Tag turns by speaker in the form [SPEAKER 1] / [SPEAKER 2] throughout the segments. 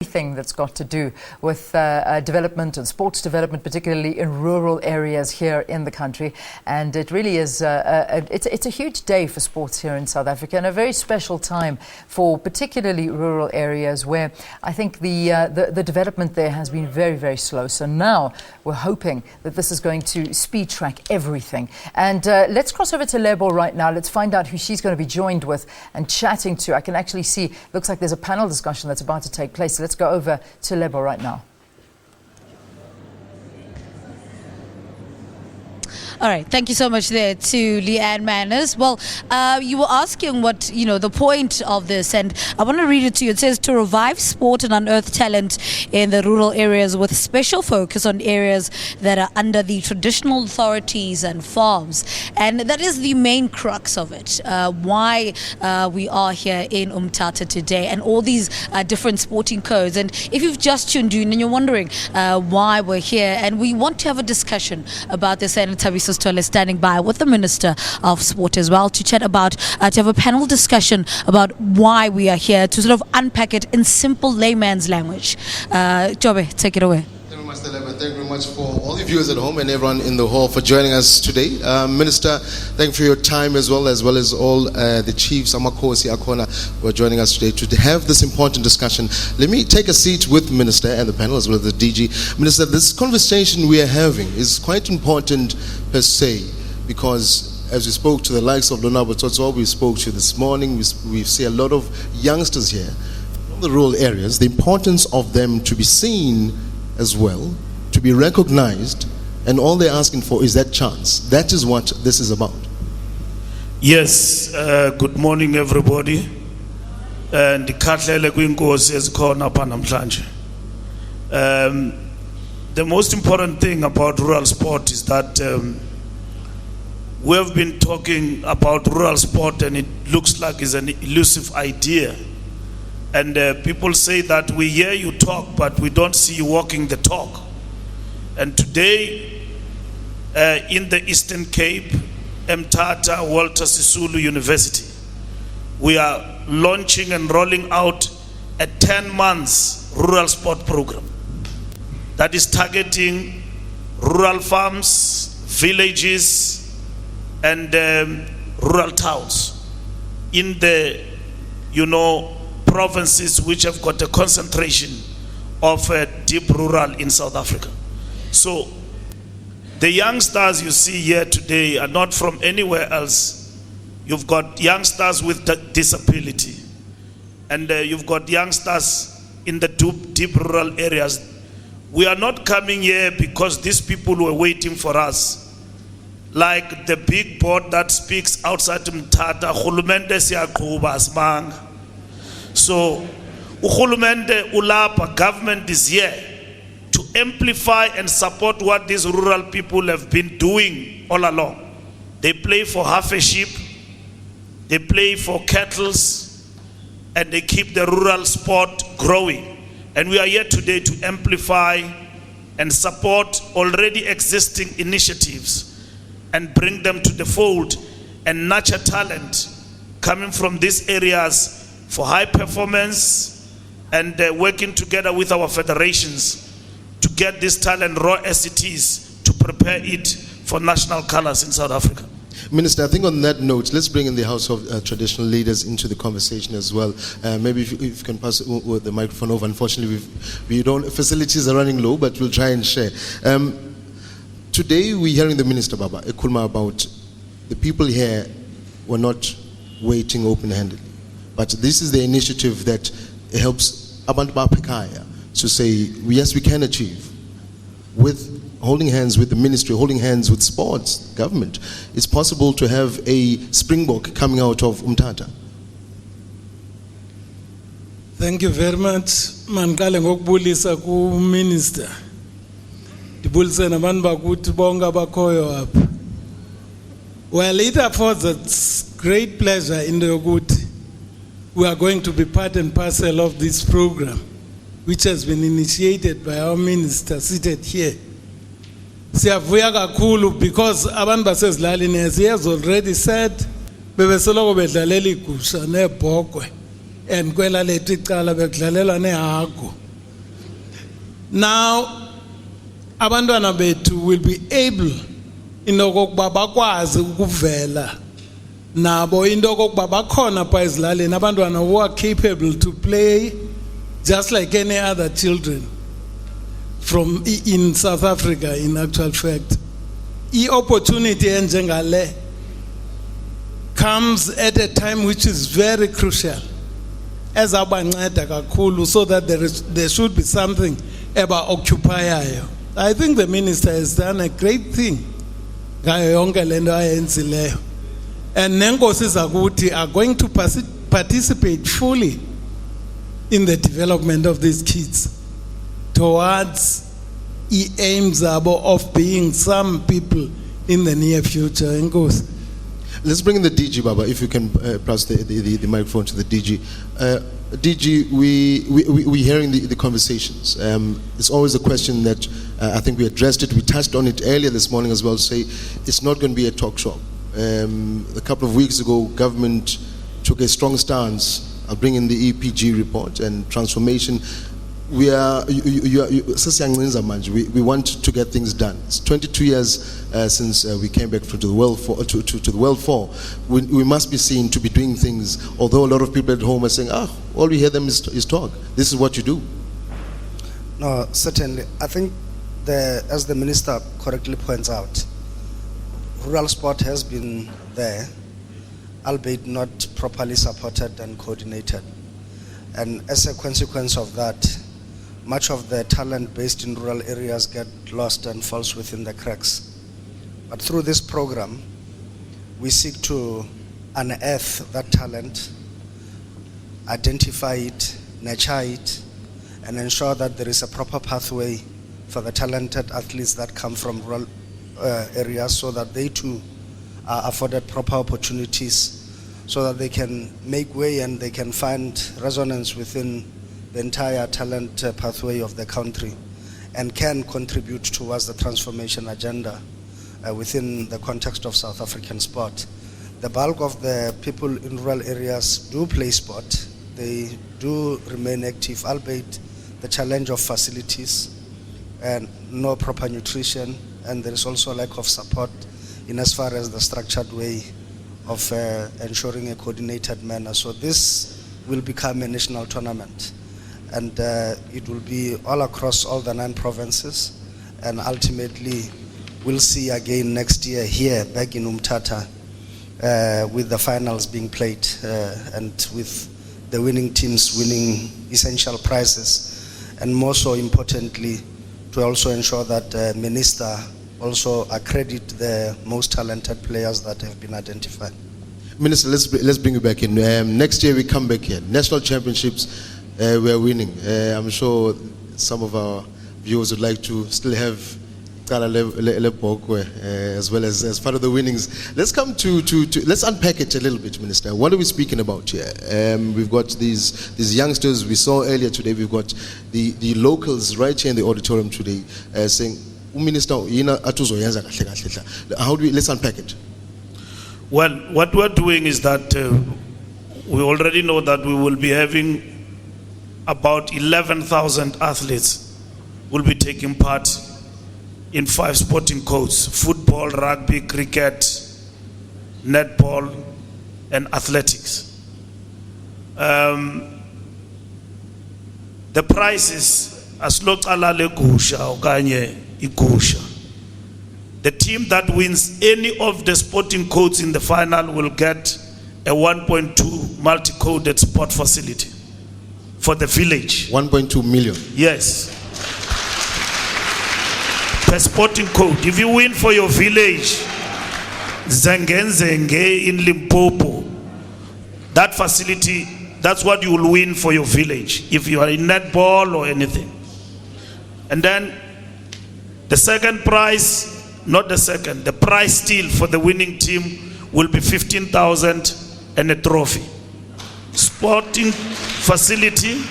[SPEAKER 1] Thing that's got to do with development and sports development, particularly in rural areas here in the country. And it really is it's a huge day for sports here in South Africa, and a very special time for particularly rural areas where I think the development there has been very, very slow. So now we're hoping that this is going to speed track everything. And let's cross over to Lebo right now. Let's find out who she's going to be joined with and chatting to. I can actually see, looks like there's a panel discussion that's about to take place. So let's go over to Lebo right now.
[SPEAKER 2] All right, thank you so much there to Leanne Manners. Well, you were asking what, the point of this, and I want to read it to you. It says, to revive sport and unearth talent in the rural areas with special focus on areas that are under the traditional authorities and farms. And that is the main crux of it, why we are here in Umtata today, and all these different sporting codes. And if you've just tuned in and you're wondering why we're here, and we want to have a discussion about this, and SABC is standing by with the Minister of Sport as well to chat about, to have a panel discussion about why we are here, to sort of unpack it in simple layman's language. Jobe, take it away.
[SPEAKER 3] Thank you very much, Deleba. Thank you very much for all the viewers at home and everyone in the hall for joining us today. Minister, thank you for your time as well as all the chiefs, Amakosi, Akona, who are joining us today to have this important discussion. Let me take a seat with Minister and the panel as well as the DG. Minister, this conversation we are having is quite important per se, because as we spoke to the likes of Lonabo Tsotso, we spoke to this morning, we see a lot of youngsters here from the rural areas, the importance of them to be seen as well, to be recognized, and all they're asking for is that chance. That is what this is about.
[SPEAKER 4] Yes, good morning everybody. And the most important thing about rural sport is that we have been talking about rural sport, and it looks like it's an elusive idea. And people say that we hear you talk, but we don't see you walking the talk. And today, in the Eastern Cape, Mthatha Walter Sisulu University, we are launching and rolling out a 10 months rural sport program that is targeting rural farms, villages, and rural towns in the, provinces which have got a concentration of deep rural in South Africa. So the youngsters you see here today are not from anywhere else. You've got youngsters with disability, and you've got youngsters in the deep rural areas. We are not coming here because these people were waiting for us. Like the big board that speaks outside Mthatha, Khulumente siyaqhuba asimanga. So, Urhulumente Ulapa government is here to amplify and support what these rural people have been doing all along. They play for half a sheep, they play for cattle, and they keep the rural sport growing. And we are here today to amplify and support already existing initiatives and bring them to the fold and nurture talent coming from these areas for high performance, and working together with our federations to get this talent raw as it is, to prepare it for national colors in South Africa.
[SPEAKER 3] Minister, I think on that note, let's bring in the House of Traditional Leaders into the conversation as well. Maybe if you can pass the microphone over. Unfortunately, facilities are running low, but we'll try and share. Today, we're hearing the Minister, Baba, Ekulma, about the people here were not waiting open-handedly. But this is the initiative that helps Abantu Bapekaya to say, yes, we can achieve. With holding hands with the ministry, holding hands with sports, government, it's possible to have a springbok coming out of Umthatha.
[SPEAKER 5] Thank you very much. Mankale ngokubulisa ku minister. Dibulise nabantu bakuthi bonke abakhoyo apha. Well, it affords us great pleasure in the yokuthi we are going to be part and parcel of this program, which has been initiated by our minister seated here. Siyavuya kakhulu because abantu basezilalini, as he has already said, bebesoloko bedlalela igusha nebhokwe, and kwela lethu icala bekudlalela nehagu. Now, abantwana bethu will be able into okokuba bakwazi ukuvela nabo into okokuba bakhona phaa ezilalini abantwana who are capable to play just like any other children from in South Africa. In actual fact, the opportunity enjengale comes at a time which is very crucial as abanceda kakhulu, so that there should be something about occupier. I think the minister has done a great thing ngayo yonke lento ayenzileyo, and nenkosi zakuthi are going to participate fully in the development of these kids towards the aims of being some people in the near future. Enkosi.
[SPEAKER 3] Let's bring in the DG, Baba, if you can pass the microphone to the DG. DG, we're hearing the conversations. It's always a question that I think we addressed it. We touched on it earlier this morning as well, say it's not going to be a talk show. A couple of weeks ago, government took a strong stance. I'll bring in the EPG report and transformation. We want to get things done. It's 22 years since we came back to the World Four. We must be seen to be doing things, although a lot of people at home are saying, all we hear them is talk. This is what you do.
[SPEAKER 6] No, certainly. I think, as the minister correctly points out, rural sport has been there, albeit not properly supported and coordinated. And as a consequence of that, much of the talent based in rural areas get lost and falls within the cracks. But through this program, we seek to unearth that talent, identify it, nurture it, and ensure that there is a proper pathway for the talented athletes that come from rural areas, so that they too are afforded proper opportunities, so that they can make way and they can find resonance within the entire talent pathway of the country, and can contribute towards the transformation agenda within the context of South African sport. The bulk of the people in rural areas do play sport. They do remain active, albeit the challenge of facilities and no proper nutrition, and there is also a lack of support in as far as the structured way of ensuring a coordinated manner. So this will become a national tournament, and it will be all across all the 9 provinces, and ultimately we'll see again next year here back in Umtata with the finals being played and with the winning teams winning essential prizes, and more so importantly to also ensure that Minister also accredit the most talented players that have been identified.
[SPEAKER 3] Minister, let's bring you back in. Next year we come back here. National championships, we're winning. I'm sure some of our viewers would like to still have as well as part of the winnings. Let's come to let's unpack it a little bit, Minister. What are we speaking about here? We've got these youngsters we saw earlier today. We've got the locals right here in the auditorium today saying, Minister, how do we, let's unpack it.
[SPEAKER 4] Well, what we're doing is that we already know that we will be having about 11,000 athletes will be taking part in 5 sporting codes: football, rugby, cricket, netball, and athletics. The prizes, as alale gusha okanye igusha. The team that wins any of the sporting codes in the final will get a 1.2 multi-coded sport facility for the village.
[SPEAKER 3] 1.2 million.
[SPEAKER 4] Yes. Per sporting code. If you win for your village, Zengenzenge in Limpopo, that facility, that's what you will win for your village if you are in netball or anything. And then the second prize, not the second, the prize still for the winning team will be 15,000 and a trophy. Sporting facility,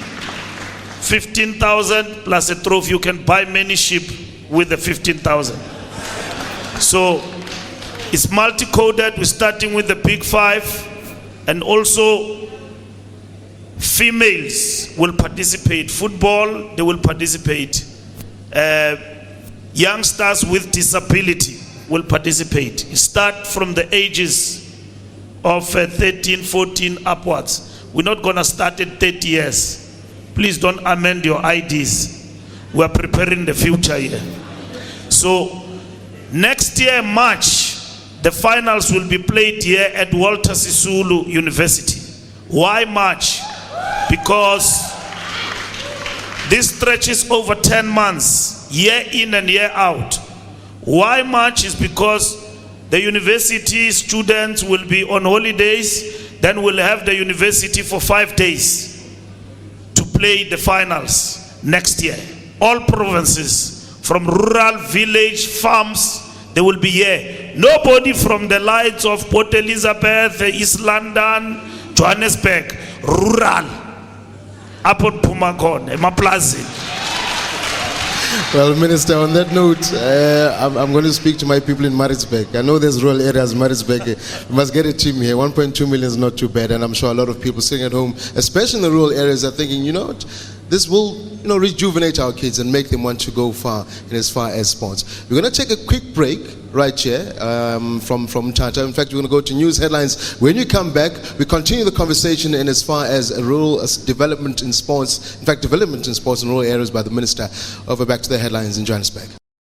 [SPEAKER 4] 15,000 plus a trophy. You can buy many sheep with the 15,000. So it's multi-coded. We're starting with the big 5, and also females will participate. Football, they will participate youngsters with disability will participate. Start from the ages of 13, 14 upwards. We're not going to start at 30 years. Please don't amend your IDs. We are preparing the future here. So next year, March, the finals will be played here at Walter Sisulu University. Why March? Because this stretches over 10 months, year in and year out. Why March is because the university students will be on holidays, then we'll have the university for 5 days to play the finals next year. All provinces, from rural, village, farms, they will be here. Nobody from the lights of Port Elizabeth, East London, Johannesburg, rural, up on Pumakon, Emaplazin.
[SPEAKER 3] Well, Minister, on that note, I'm going to speak to my people in Maritzburg. I know there's rural areas, Maritzburg. We must get a team here. 1.2 million is not too bad, and I'm sure a lot of people sitting at home, especially in the rural areas, are thinking, you know what, this will, rejuvenate our kids and make them want to go far in as far as sports. We're going to take a quick break right here from Tata. In fact, we're going to go to news headlines. When you come back, we continue the conversation in as far as rural development in sports, in fact, development in sports in rural areas by the Minister. Over back to the headlines in Johannesburg.